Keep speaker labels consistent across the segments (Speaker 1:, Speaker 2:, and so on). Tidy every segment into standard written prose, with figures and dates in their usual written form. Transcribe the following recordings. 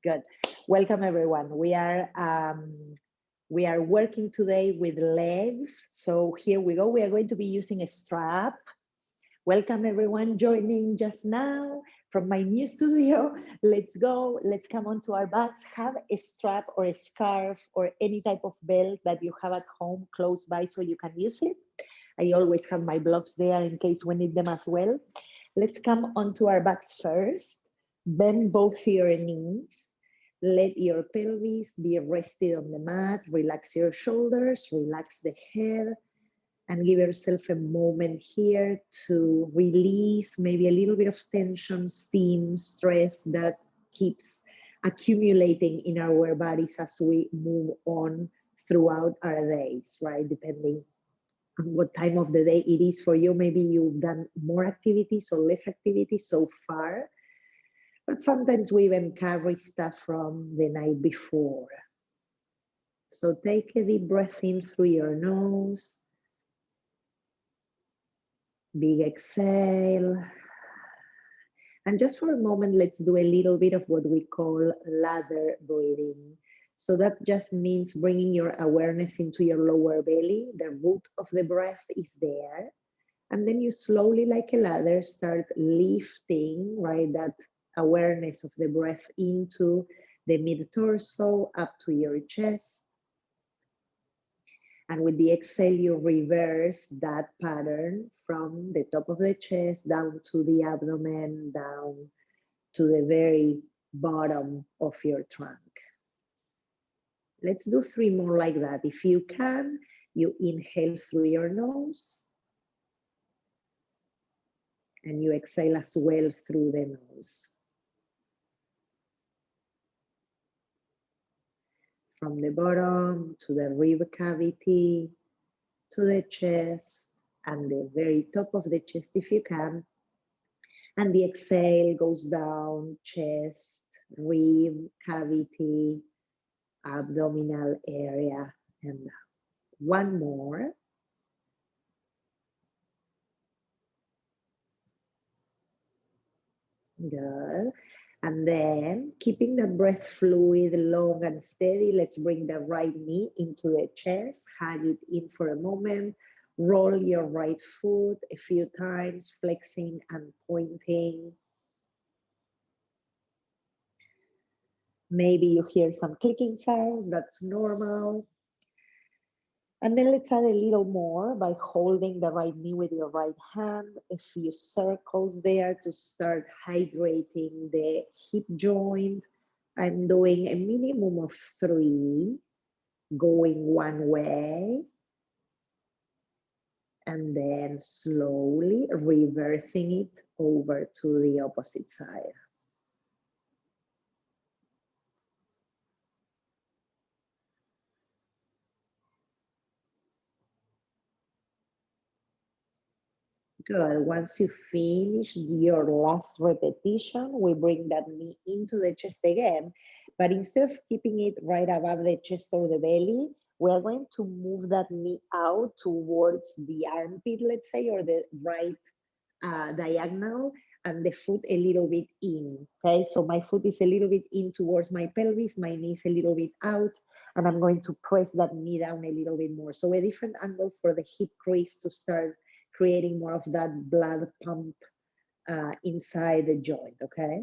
Speaker 1: Good. Welcome everyone. We are working today with legs. So here we go. We are going to be using a strap. Welcome everyone joining just now from my new studio. Let's go. Let's come onto our backs. Have a strap or a scarf or any type of belt that you have at home close by so you can use it. I always have my blocks there in case we need them as well. Let's come onto our backs first. Bend both your knees. Let your pelvis be rested on the mat. Relax your shoulders, relax the head, and give yourself a moment here to release maybe a little bit of tension, steam, stress that keeps accumulating in our bodies as we move on throughout our days, right? Depending on what time of the day it is for you. Maybe you've done more activities or less activities so far. But sometimes we even carry stuff from the night before. So take a deep breath in through your nose. Big exhale. And just for a moment, let's do a little bit of what we call ladder breathing. So that just means bringing your awareness into your lower belly. The root of the breath is there. And then you slowly, like a ladder, start lifting, right, that awareness of the breath into the mid-torso, up to your chest. And with the exhale, you reverse that pattern from the top of the chest down to the abdomen, down to the very bottom of your trunk. Let's do 3 more like that. If you can, you inhale through your nose. And you exhale as well through the nose. From the bottom to the rib cavity, to the chest, and the very top of the chest if you can. And the exhale goes down, chest, rib cavity, abdominal area, and down. 1 more. Good. And then keeping the breath fluid, long and steady, let's bring the right knee into the chest, hug it in for a moment, roll your right foot a few times, flexing and pointing. Maybe you hear some clicking sounds, that's normal. And then let's add a little more by holding the right knee with your right hand, a few circles there to start hydrating the hip joint. I'm doing a minimum of 3, going one way, and then slowly reversing it over to the opposite side. Good. Once you finish your last repetition, we bring that knee into the chest again. But instead of keeping it right above the chest or the belly, we're going to move that knee out towards the armpit, let's say, or the right diagonal, and the foot a little bit in. Okay, so my foot is a little bit in towards my pelvis, my knee is a little bit out, and I'm going to press that knee down a little bit more. So a different angle for the hip crease to start creating more of that blood pump inside the joint, okay?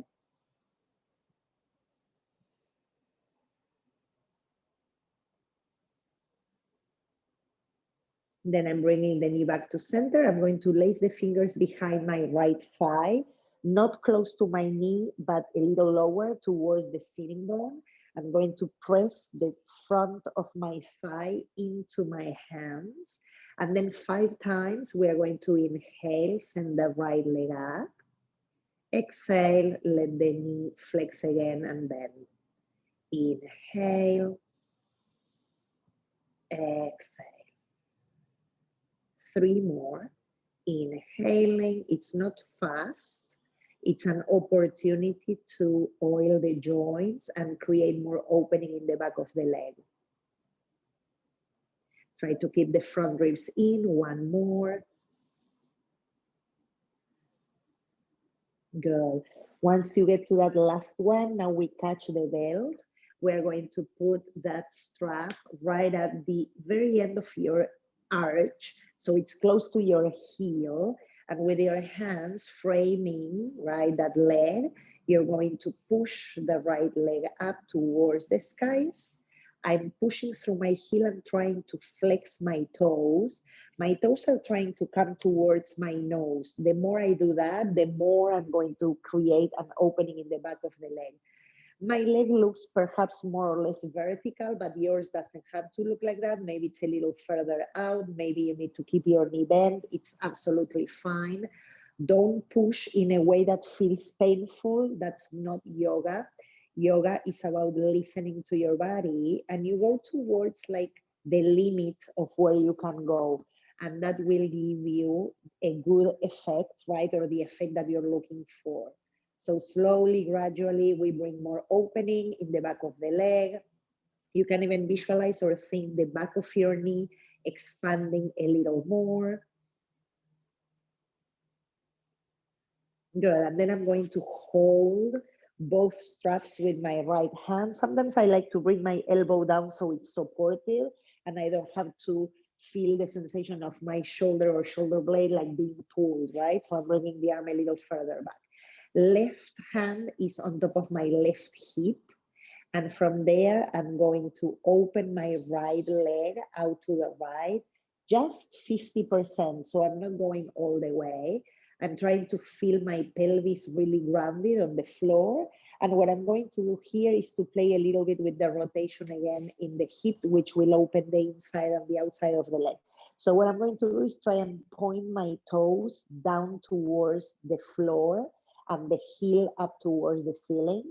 Speaker 1: Then I'm bringing the knee back to center. I'm going to place the fingers behind my right thigh, not close to my knee, but a little lower towards the sitting bone. I'm going to press the front of my thigh into my hands. And then 5 times, we are going to inhale, send the right leg up. Exhale, let the knee flex again and bend. Inhale, exhale. 3 more. Inhaling, it's not fast. It's an opportunity to oil the joints and create more opening in the back of the leg. Try to keep the front ribs in. 1 more. Good. Once you get to that last one, now we catch the belt. We're going to put that strap right at the very end of your arch, so it's close to your heel, and with your hands framing, right, that leg, you're going to push the right leg up towards the skies. I'm pushing through my heel and trying to flex my toes. My toes are trying to come towards my nose. The more I do that, the more I'm going to create an opening in the back of the leg. My leg looks perhaps more or less vertical, but yours doesn't have to look like that. Maybe it's a little further out. Maybe you need to keep your knee bent. It's absolutely fine. Don't push in a way that feels painful. That's not yoga. Yoga is about listening to your body, and you go towards like the limit of where you can go. And that will give you a good effect, right? Or the effect that you're looking for. So slowly, gradually, we bring more opening in the back of the leg. You can even visualize or think the back of your knee expanding a little more. Good, and then I'm going to hold both straps with my right hand. Sometimes I like to bring my elbow down so it's supportive and I don't have to feel the sensation of my shoulder or shoulder blade like being pulled, right? So I'm bringing the arm a little further back. Left hand is on top of my left hip. And from there, I'm going to open my right leg out to the right, just 50%. So I'm not going all the way. I'm trying to feel my pelvis really grounded on the floor. And what I'm going to do here is to play a little bit with the rotation again in the hips, which will open the inside and the outside of the leg. So what I'm going to do is try and point my toes down towards the floor and the heel up towards the ceiling,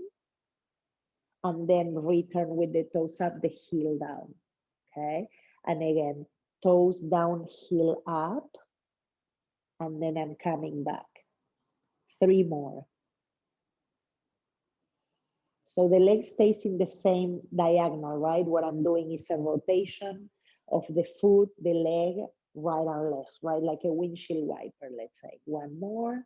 Speaker 1: and then return with the toes up, the heel down, okay? And again, toes down, heel up, and then I'm coming back. 3 more. So the leg stays in the same diagonal, right? What I'm doing is a rotation of the foot, the leg, right and left, right? Like a windshield wiper, let's say. 1 more.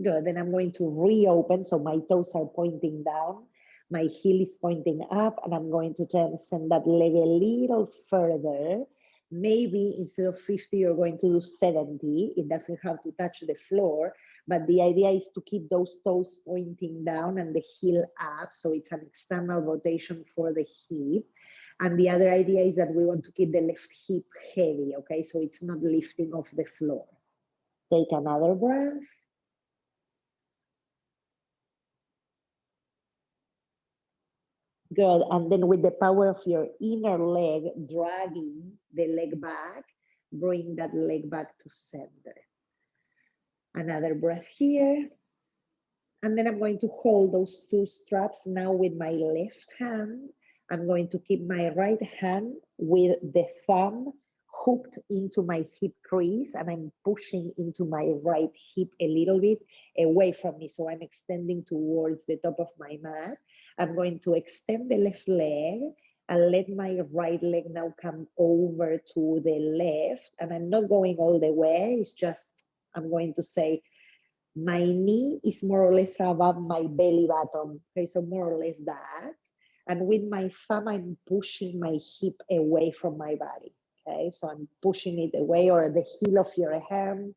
Speaker 1: Good, then I'm going to reopen, so my toes are pointing down, my heel is pointing up, and I'm going to try and send that leg a little further. Maybe instead of 50, you're going to do 70. It doesn't have to touch the floor, but the idea is to keep those toes pointing down and the heel up, so it's an external rotation for the hip. And the other idea is that we want to keep the left hip heavy, okay? So it's not lifting off the floor. Take another breath. Good, and then with the power of your inner leg, dragging the leg back, bring that leg back to center. Another breath here. And then I'm going to hold those 2 straps now with my left hand. I'm going to keep my right hand with the thumb hooked into my hip crease, and I'm pushing into my right hip a little bit away from me. So I'm extending towards the top of my mat. I'm going to extend the left leg and let my right leg now come over to the left. And I'm not going all the way. It's just, I'm going to say, my knee is more or less above my belly button. Okay, so more or less that. And with my thumb, I'm pushing my hip away from my body. Okay, so I'm pushing it away, or the heel of your hand.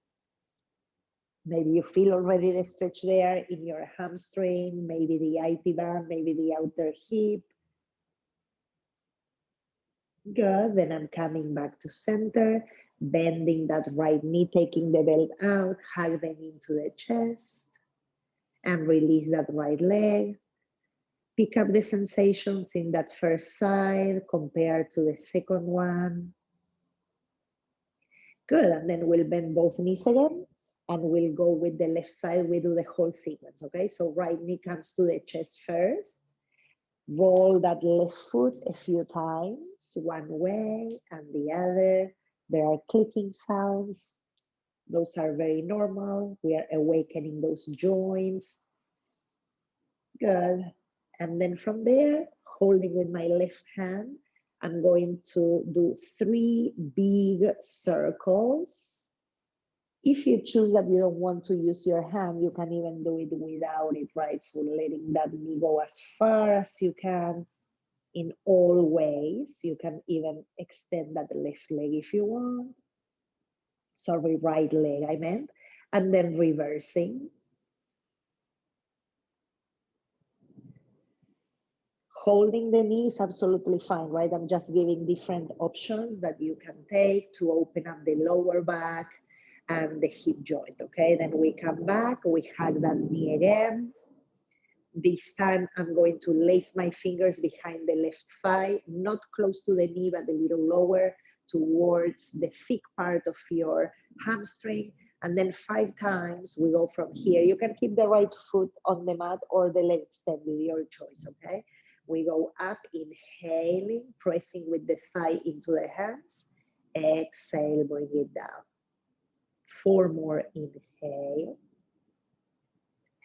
Speaker 1: Maybe you feel already the stretch there in your hamstring, maybe the IT band, maybe the outer hip. Good, then I'm coming back to center, bending that right knee, taking the belt out, hug them into the chest, and release that right leg. Pick up the sensations in that first side compared to the second one. Good, and then we'll bend both knees again, and we'll go with the left side. We do the whole sequence, okay? So right knee comes to the chest first. Roll that left foot a few times, one way and the other. There are clicking sounds. Those are very normal. We are awakening those joints. Good. And then from there, holding with my left hand, I'm going to do 3 big circles. If you choose that you don't want to use your hand, you can even do it without it, right? So letting that knee go as far as you can in all ways. You can even extend that left leg if you want. Sorry, right leg, I meant. And then reversing. Holding the knee is absolutely fine, right? I'm just giving different options that you can take to open up the lower back and the hip joint, okay? Then we come back, we hug that knee again. This time I'm going to lace my fingers behind the left thigh, not close to the knee, but a little lower towards the thick part of your hamstring. And then 5 times we go from here. You can keep the right foot on the mat or the leg extended, your choice, okay? We go up, inhaling, pressing with the thigh into the hands. Exhale, bring it down. 4 more, inhale.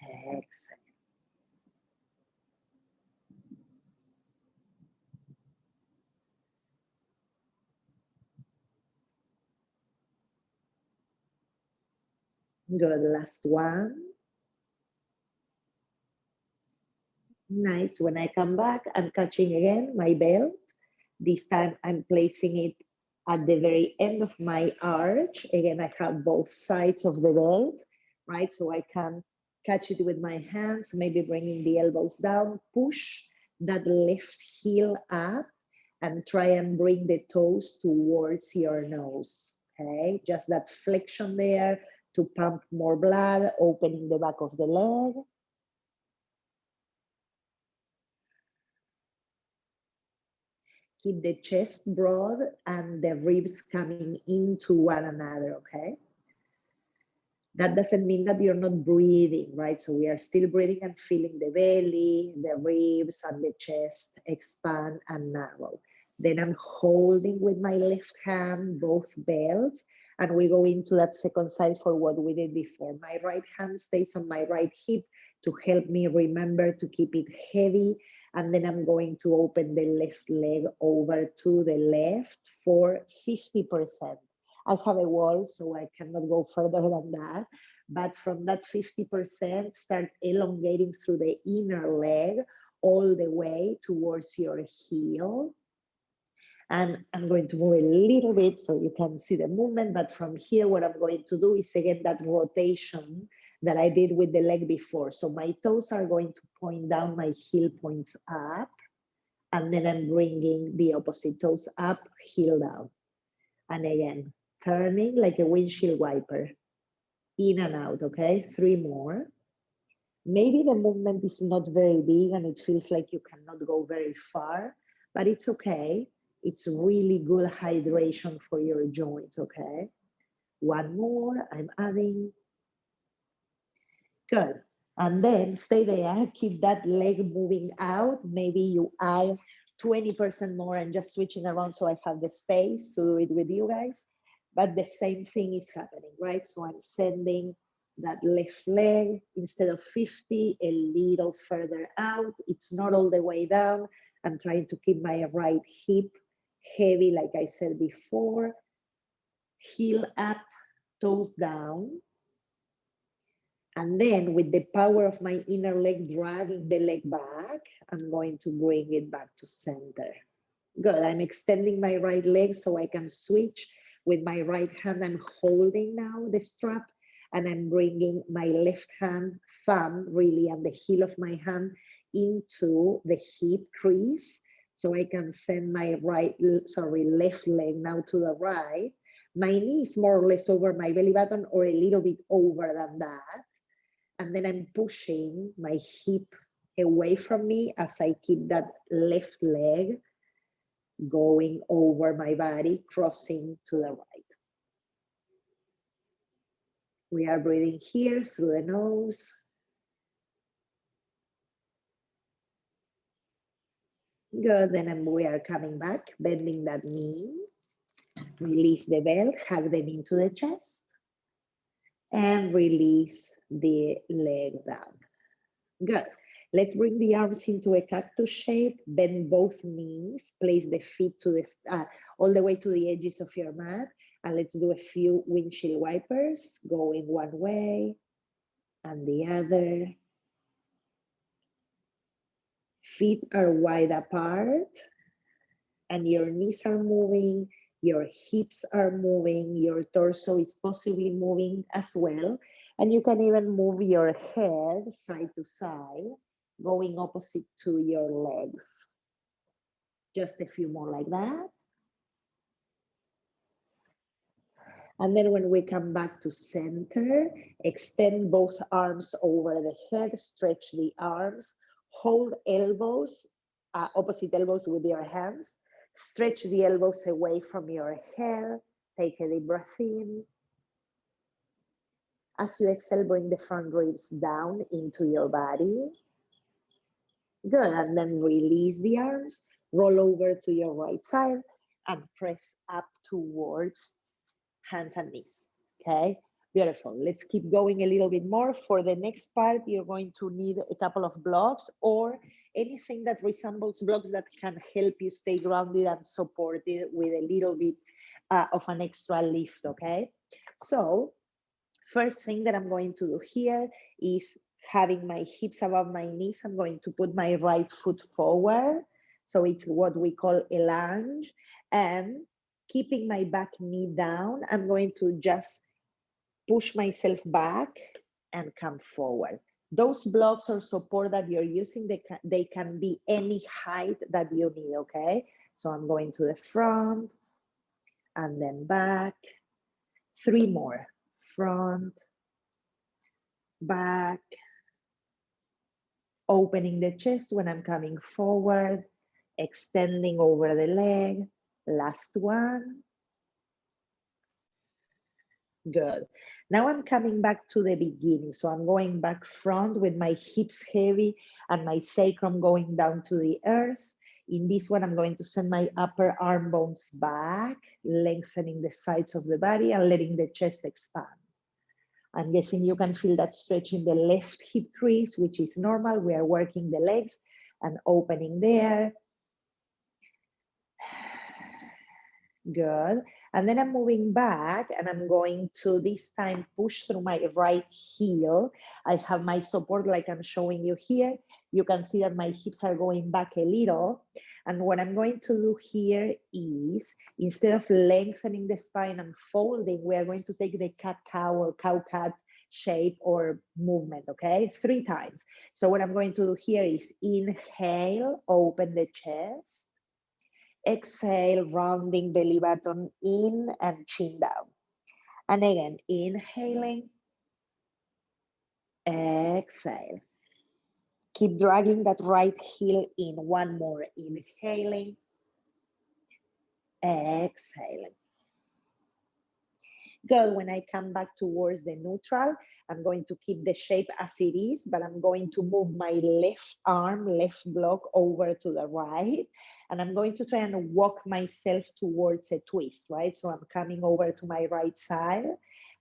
Speaker 1: Exhale. Good, last one. Nice. When I come back, I'm catching again my belt. This time I'm placing it at the very end of my arch. Again, I have both sides of the belt, right? So I can catch it with my hands, maybe bringing the elbows down, push that left heel up and try and bring the toes towards your nose, okay? Just that flexion there to pump more blood, opening the back of the leg. Keep the chest broad and the ribs coming into one another, okay? That doesn't mean that you're not breathing, right? So we are still breathing and feeling the belly, the ribs, and the chest expand and narrow. Then I'm holding with my left hand both belts, and we go into that second side for what we did before. My right hand stays on my right hip to help me remember to keep it heavy. And then I'm going to open the left leg over to the left for 50%. I have a wall, so I cannot go further than that. But from that 50%, start elongating through the inner leg all the way towards your heel. And I'm going to move a little bit so you can see the movement. But from here, what I'm going to do is again that rotation that I did with the leg before. So my toes are going to point down, my heel points up. And then I'm bringing the opposite toes up, heel down. And again, turning like a windshield wiper, in and out, okay? 3 more. Maybe the movement is not very big and it feels like you cannot go very far, but it's okay. It's really good hydration for your joints, okay? 1 more, I'm adding. Good. And then stay there, keep that leg moving out. Maybe you add 20% more and just switching around so I have the space to do it with you guys. But the same thing is happening, right? So I'm sending that left leg instead of 50, a little further out. It's not all the way down. I'm trying to keep my right hip heavy, like I said before. Heel up, toes down. And then with the power of my inner leg dragging the leg back, I'm going to bring it back to center. Good, I'm extending my right leg so I can switch. With my right hand, I'm holding now the strap and I'm bringing my left hand, thumb really, and the heel of my hand into the hip crease. So I can send my left leg now to the right. My knee is more or less over my belly button or a little bit over than that. And then I'm pushing my hip away from me as I keep that left leg going over my body, crossing to the right. We are breathing here through the nose. Good, then we are coming back, bending that knee. Release the belt, hug them into the chest. And release the leg down. Good. Let's bring the arms into a cactus shape, bend both knees, place the feet to the all the way to the edges of your mat, And let's do a few windshield wipers, going one way and the other. Feet are wide apart and your knees are moving, your hips are moving, your torso is possibly moving as well. And you can even move your head side to side, going opposite to your legs. Just a few more like that. And then when we come back to center, extend both arms over the head, stretch the arms, hold elbows, opposite elbows with your hands, stretch the elbows away from your head, take a deep breath in. As you exhale, bring the front ribs down into your body. Good, and then release the arms, roll over to your right side and press up towards hands and knees, okay? Beautiful. Let's keep going a little bit more. For the next part, you're going to need a couple of blocks or anything that resembles blocks that can help you stay grounded and supported with a little bit of an extra lift, okay? So first thing that I'm going to do here is having my hips above my knees. I'm going to put my right foot forward. So it's what we call a lunge, and keeping my back knee down, I'm going to just push myself back and come forward. Those blocks or support that you're using, they can be any height that you need, okay? So I'm going to the front and then back. 3 more. Front, back, opening the chest when I'm coming forward, extending over the leg. Last one. Good. Now I'm coming back to the beginning. So I'm going back front with my hips heavy and my sacrum going down to the earth. In this one, I'm going to send my upper arm bones back, lengthening the sides of the body and letting the chest expand. I'm guessing you can feel that stretch in the left hip crease, which is normal. We are working the legs and opening there. Good. And then I'm moving back and I'm going to this time push through my right heel. I have my support like I'm showing you here. You can see that my hips are going back a little. And what I'm going to do here is, instead of lengthening the spine and folding, we are going to take the cat-cow or cow-cat shape or movement, okay? 3 times. So what I'm going to do here is inhale, open the chest. Exhale, rounding belly button in and chin down. And again, inhaling, exhale. Keep dragging that right heel in. 1 more, inhaling, exhaling. Good. When I come back towards the neutral, I'm going to keep the shape as it is, but I'm going to move my left arm, left block over to the right. And I'm going to try and walk myself towards a twist, right? So I'm coming over to my right side.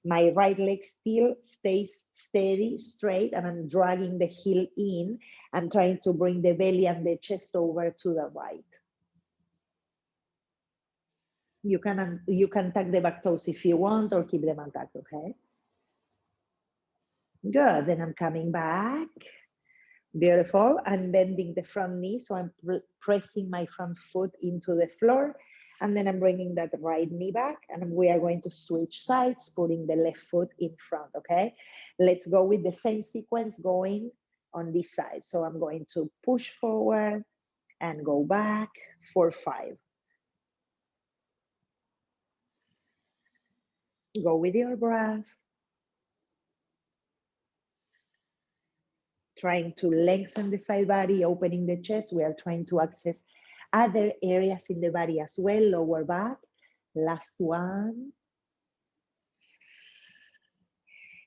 Speaker 1: My right leg still stays steady, straight, and I'm dragging the heel in. I'm trying to bring the belly and the chest over to the right. You can tuck the back toes if you want or keep them untucked, okay? Good, then I'm coming back. Beautiful, I'm bending the front knee, so I'm pressing my front foot into the floor, and then I'm bringing that right knee back, and we are going to switch sides, putting the left foot in front, okay? Let's go with the same sequence going on this side. So I'm going to push forward and go back for 5. Go with your breath. Trying to lengthen the side body, opening the chest. We are trying to access other areas in the body as well, lower back. Last one.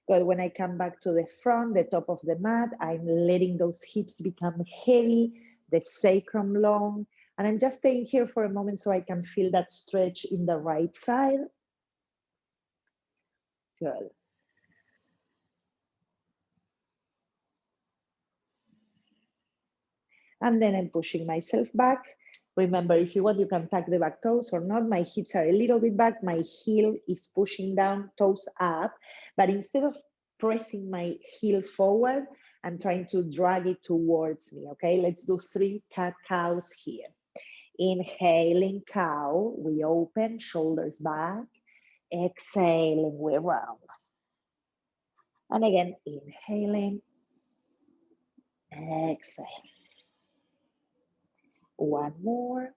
Speaker 1: Good. When I come back to the front, the top of the mat, I'm letting those hips become heavy, the sacrum long, and I'm just staying here for a moment so I can feel that stretch in the right side. Good. And then I'm pushing myself back, Remember, if you want, you can tuck the back toes or not. My hips are a little bit back. My heel is pushing down, toes up. But instead of pressing my heel forward, I'm trying to drag it towards me, okay? Let's do 3 cat-cows here. Inhaling cow, we open, shoulders back. Exhaling, we round. And again, inhaling, exhale. One more.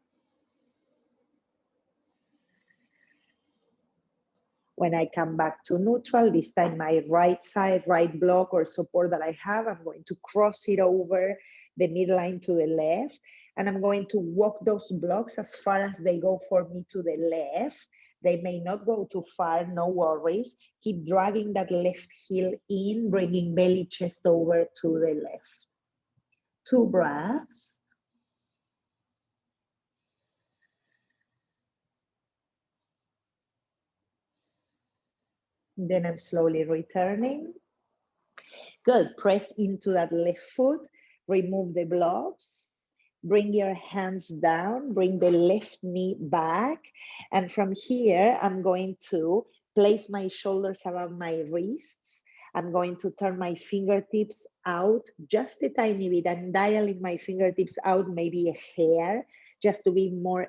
Speaker 1: When I come back to neutral, this time my right side, right block or support that I have, I'm going to cross it over the midline to the left. And I'm going to walk those blocks as far as they go for me to the left. They may not go too far, no worries. Keep dragging that left heel in, bringing belly, chest over to the left. 2 breaths. Then I'm slowly returning. Good, press into that left foot, remove the blocks, bring your hands down, bring the left knee back. And from here, I'm going to place my shoulders above my wrists. I'm going to turn my fingertips out just a tiny bit. I'm dialing my fingertips out maybe a hair, just to give more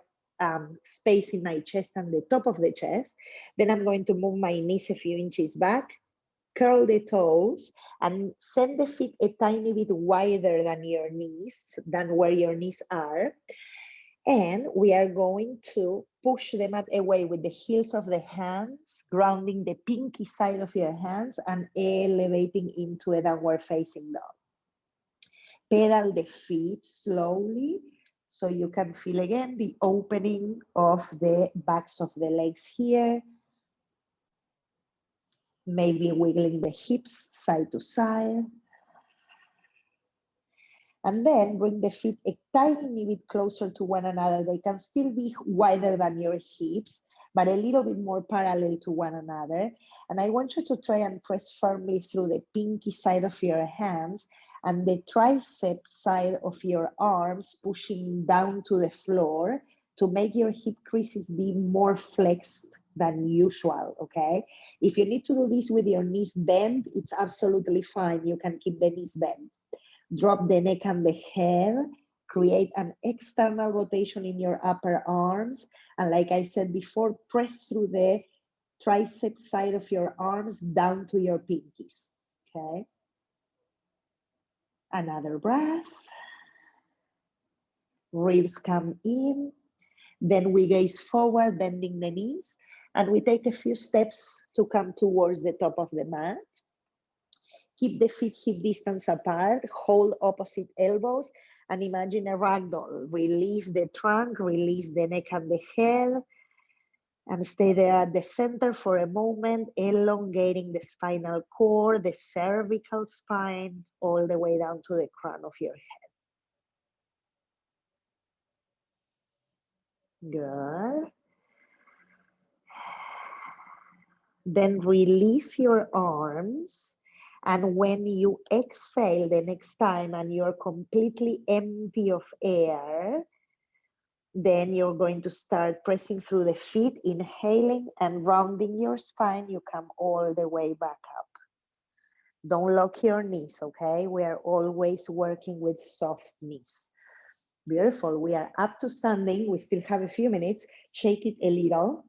Speaker 1: space in my chest and the top of the chest. Then I'm going to move my knees a few inches back, curl the toes, and send the feet a tiny bit wider than your knees, than where your knees are. And we are going to push the mat away with the heels of the hands, grounding the pinky side of your hands and elevating into a downward facing dog. Pedal the feet slowly so you can feel again the opening of the backs of the legs here. Maybe wiggling the hips side to side. And then bring the feet a tiny bit closer to one another. They can still be wider than your hips, but a little bit more parallel to one another. And I want you to try and press firmly through the pinky side of your hands and the tricep side of your arms, pushing down to the floor to make your hip creases be more flexed than usual, okay? If you need to do this with your knees bent, it's absolutely fine. You can keep the knees bent. Drop the neck and the head, create an external rotation in your upper arms. And like I said before, press through the tricep side of your arms down to your pinkies, okay? Another breath. Ribs come in. Then we gaze forward, bending the knees, and we take a few steps to come towards the top of the mat. Keep the feet hip distance apart, hold opposite elbows, and imagine a ragdoll. Release the trunk, release the neck and the head, and stay there at the center for a moment, elongating the spinal cord, the cervical spine, all the way down to the crown of your head. Good. Then release your arms. And when you exhale the next time and you're completely empty of air, then you're going to start pressing through the feet, inhaling and rounding your spine. You come all the way back up. Don't lock your knees, okay? We are always working with soft knees. Beautiful. We are up to standing. We still have a few minutes. Shake it a little.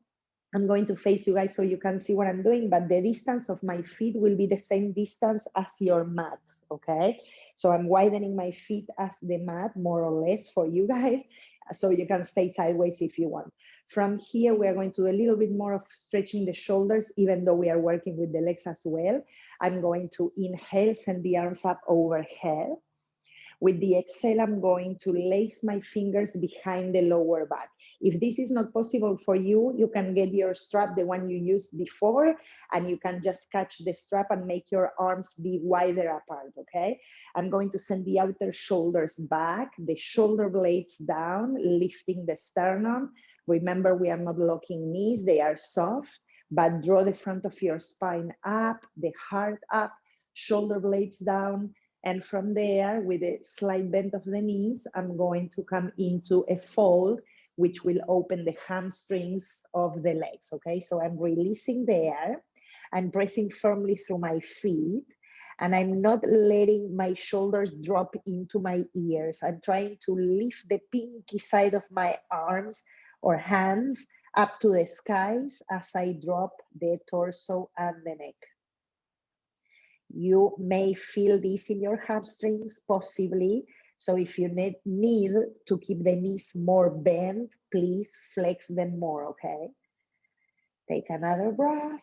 Speaker 1: I'm going to face you guys so you can see what I'm doing, but the distance of my feet will be the same distance as your mat, okay? So I'm widening my feet as the mat, more or less, for you guys, so you can stay sideways if you want. From here, we are going to do a little bit more of stretching the shoulders, even though we are working with the legs as well. I'm going to inhale, send the arms up overhead. With the exhale, I'm going to lace my fingers behind the lower back. If this is not possible for you, you can get your strap, the one you used before, and you can just catch the strap and make your arms be wider apart, okay? I'm going to send the outer shoulders back, the shoulder blades down, lifting the sternum. Remember, we are not locking knees, they are soft, but draw the front of your spine up, the heart up, shoulder blades down, And from there, with a slight bend of the knees, I'm going to come into a fold, which will open the hamstrings of the legs, okay? So I'm releasing there. I'm pressing firmly through my feet, and I'm not letting my shoulders drop into my ears. I'm trying to lift the pinky side of my arms or hands up to the skies as I drop the torso and the neck. You may feel this in your hamstrings, possibly. So if you need to keep the knees more bent, please flex them more, okay? Take another breath.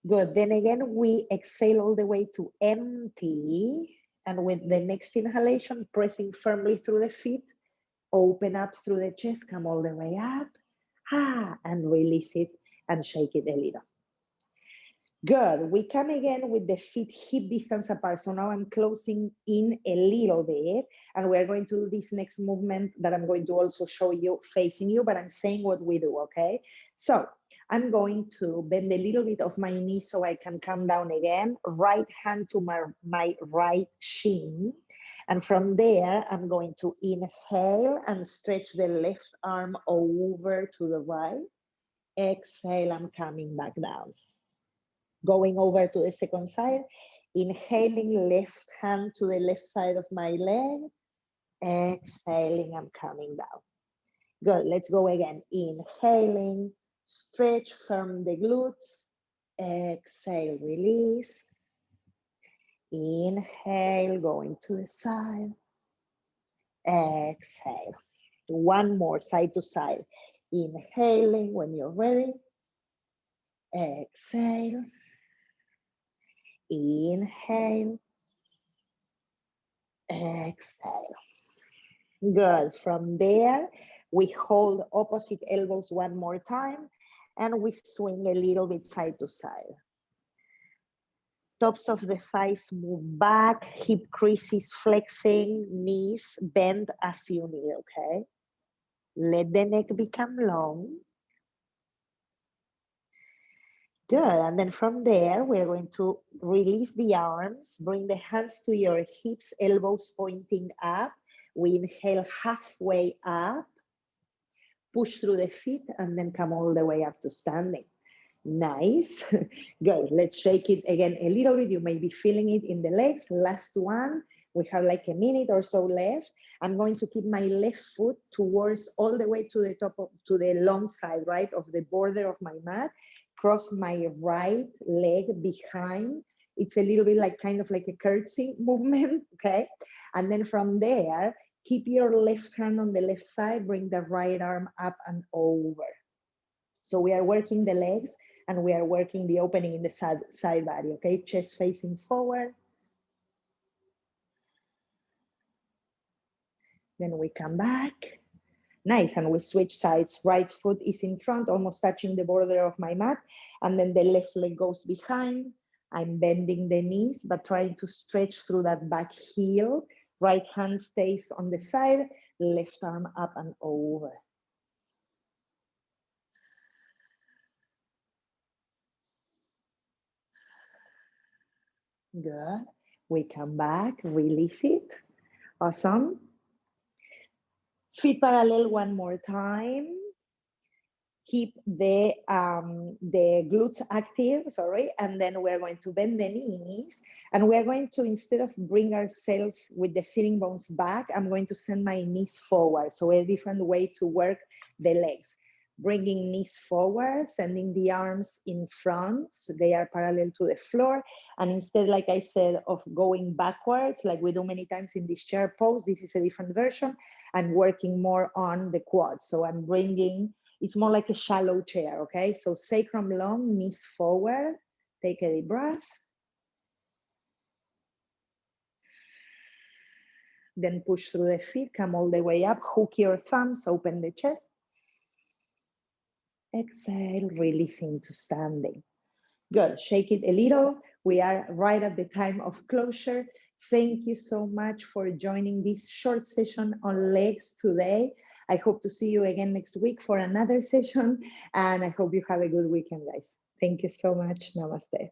Speaker 1: Good, then again, we exhale all the way to empty. And with the next inhalation, pressing firmly through the feet, open up through the chest, come all the way up, and release it and shake it a little. Good, we come again with the feet hip distance apart. So now I'm closing in a little bit, and we're going to do this next movement that I'm going to also show you facing you, but I'm saying what we do, okay? So I'm going to bend a little bit of my knee so I can come down again, right hand to my right shin. And from there, I'm going to inhale and stretch the left arm over to the right. Exhale, I'm coming back down. Going over to the second side, inhaling left hand to the left side of my leg. Exhaling, I'm coming down. Good, let's go again. Inhaling, stretch from the glutes. Exhale, release. Inhale, going to the side. Exhale. One more, side to side. Inhaling when you're ready. Exhale. Inhale. Exhale. Good. From there, we hold opposite elbows one more time, and we swing a little bit side to side. Tops of the thighs move back, hip creases flexing, knees bend as you need, okay? Let the neck become long. Good, and then from there, we're going to release the arms, bring the hands to your hips, elbows pointing up. We inhale halfway up, push through the feet, and then come all the way up to standing. Nice, good. Let's shake it again a little bit. You may be feeling it in the legs. Last one. We have like a minute or so left. I'm going to keep my left foot towards all the way to the top of, to the long side, right, of the border of my mat. Cross my right leg behind. It's a little bit like kind of like a curtsy movement, okay? And then from there, keep your left hand on the left side, bring the right arm up and over. So we are working the legs and we are working the opening in the side body, okay? Chest facing forward. Then we come back. Nice, and we switch sides. Right foot is in front, almost touching the border of my mat. And then the left leg goes behind. I'm bending the knees, but trying to stretch through that back heel. Right hand stays on the side, left arm up and over. Good. We come back, release it. Awesome. Feet parallel one more time. Keep the glutes active, sorry, and then we're going to bend the knees, and we're going to, instead of bring ourselves with the sitting bones back, I'm going to send my knees forward. So a different way to work the legs. Bringing knees forward, sending the arms in front, so they are parallel to the floor. And instead, like I said, of going backwards, like we do many times in this chair pose, this is a different version. I'm working more on the quads. So I'm bringing, it's more like a shallow chair, okay? So sacrum long, knees forward. Take a deep breath. Then push through the feet, come all the way up, hook your thumbs, open the chest. Exhale, releasing to standing. Good, shake it a little. We are right at the time of closure. Thank you so much for joining this short session on legs today. I hope to see you again next week for another session, and I hope you have a good weekend, guys. Thank you so much. Namaste.